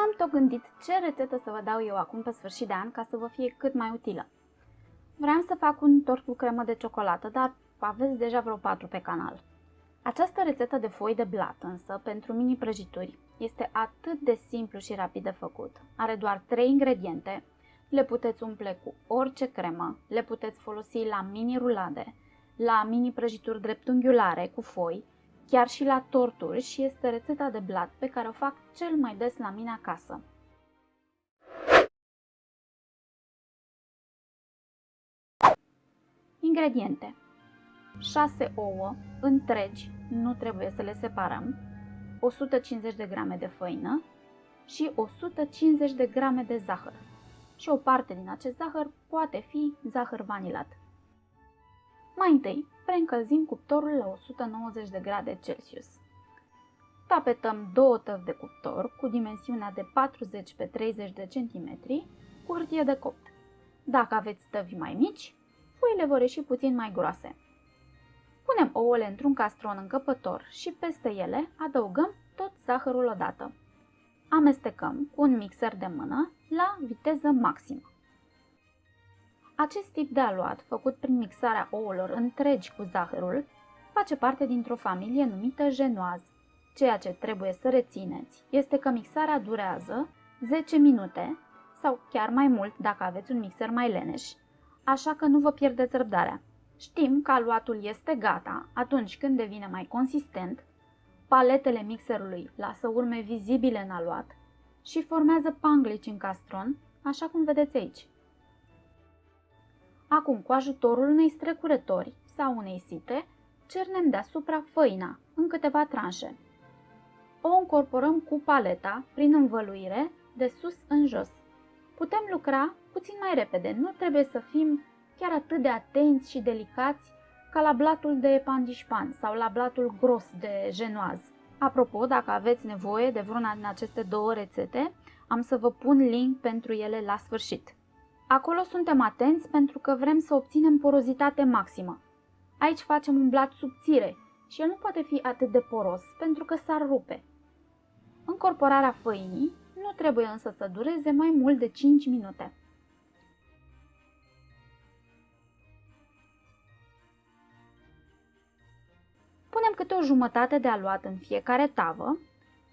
M-am tot gândit ce rețetă să vă dau eu acum pe sfârșit de an ca să vă fie cât mai utilă. Vreau să fac un tort cu cremă de ciocolată, dar aveți deja vreo 4 pe canal. Această rețetă de foi de blat însă, pentru mini prăjituri, este atât de simplu și rapid de făcut. Are doar 3 ingrediente, le puteți umple cu orice cremă, le puteți folosi la mini rulade, la mini prăjituri dreptunghiulare cu foi, chiar și la torturi și este rețeta de blat pe care o fac cel mai des la mine acasă. Ingrediente: 6 ouă întregi, nu trebuie să le separăm, 150 de grame de făină și 150 de grame de zahăr. Și o parte din acest zahăr poate fi zahăr vanilat. Mai întâi, preîncălzim cuptorul la 190 de grade Celsius. Tapetăm 2 tăvi de cuptor cu dimensiunea de 40 pe 30 de centimetri cu hârtie de copt. Dacă aveți tăvi mai mici, foile vor ieși puțin mai groase. Punem ouăle într-un castron încăpător și peste ele adăugăm tot zahărul odată. Amestecăm cu un mixer de mână la viteză maximă. Acest tip de aluat, făcut prin mixarea ouălor întregi cu zahărul, face parte dintr-o familie numită genoise. Ceea ce trebuie să rețineți este că mixarea durează 10 minute sau chiar mai mult dacă aveți un mixer mai leneș, așa că nu vă pierdeți răbdarea. Știm că aluatul este gata atunci când devine mai consistent, paletele mixerului lasă urme vizibile în aluat și formează panglici în castron, așa cum vedeți aici. Acum, cu ajutorul unei strecurători sau unei site, cernem deasupra făina în câteva tranșe. O încorporăm cu paleta prin învăluire de sus în jos. Putem lucra puțin mai repede, nu trebuie să fim chiar atât de atenți și delicați ca la blatul de pandișpan sau la blatul gros de genoise. Apropo, dacă aveți nevoie de vreuna din aceste două rețete, am să vă pun link pentru ele la sfârșit. Acolo suntem atenți pentru că vrem să obținem porozitate maximă. Aici facem un blat subțire și el nu poate fi atât de poros pentru că s-ar rupe. Încorporarea făinii nu trebuie însă să dureze mai mult de 5 minute. Punem câte o jumătate de aluat în fiecare tavă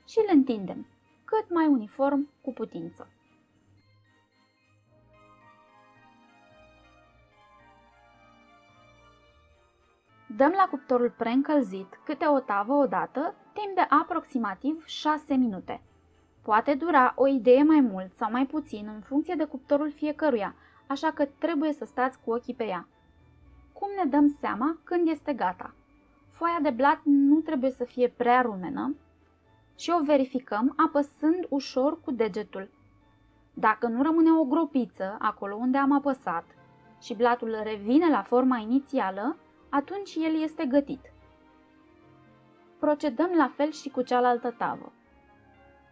și îl întindem cât mai uniform cu putință. Dăm la cuptorul preîncălzit câte o tavă odată, timp de aproximativ 6 minute. Poate dura o idee mai mult sau mai puțin în funcție de cuptorul fiecăruia, așa că trebuie să stați cu ochii pe ea. Cum ne dăm seama când este gata? Foaia de blat nu trebuie să fie prea rumenă și o verificăm apăsând ușor cu degetul. Dacă nu rămâne o gropiță acolo unde am apăsat și blatul revine la forma inițială, atunci el este gătit. Procedăm la fel și cu cealaltă tavă.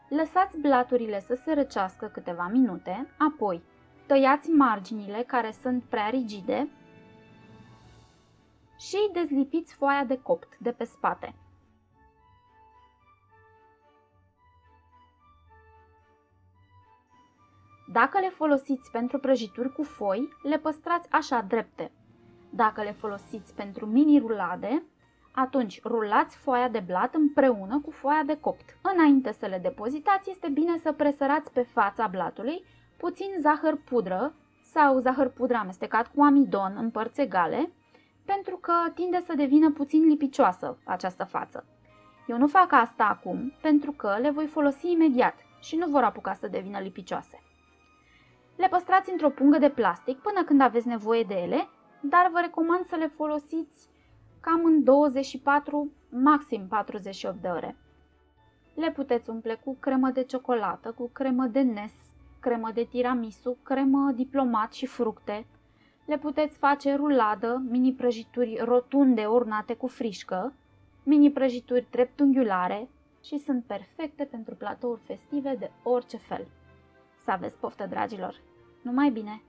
Lăsați blaturile să se răcească câteva minute, apoi tăiați marginile care sunt prea rigide și dezlipiți foaia de copt de pe spate. Dacă le folosiți pentru prăjituri cu foi, le păstrați așa drepte. Dacă le folosiți pentru mini rulade, atunci rulați foaia de blat împreună cu foaia de copt. Înainte să le depozitați, este bine să presărați pe fața blatului puțin zahăr pudră sau zahăr pudră amestecat cu amidon în părți egale, pentru că tinde să devină puțin lipicioasă această față. Eu nu fac asta acum pentru că le voi folosi imediat și nu vor apuca să devină lipicioase. Le păstrați într-o pungă de plastic până când aveți nevoie de ele, dar vă recomand să le folosiți cam în 24, maxim 48 de ore. Le puteți umple cu cremă de ciocolată, cu cremă de nes, cremă de tiramisu, cremă diplomat și fructe. Le puteți face ruladă, mini prăjituri rotunde ornate cu frișcă, mini prăjituri dreptunghiulare și sunt perfecte pentru platouri festive de orice fel. Să aveți poftă, dragilor! Numai bine!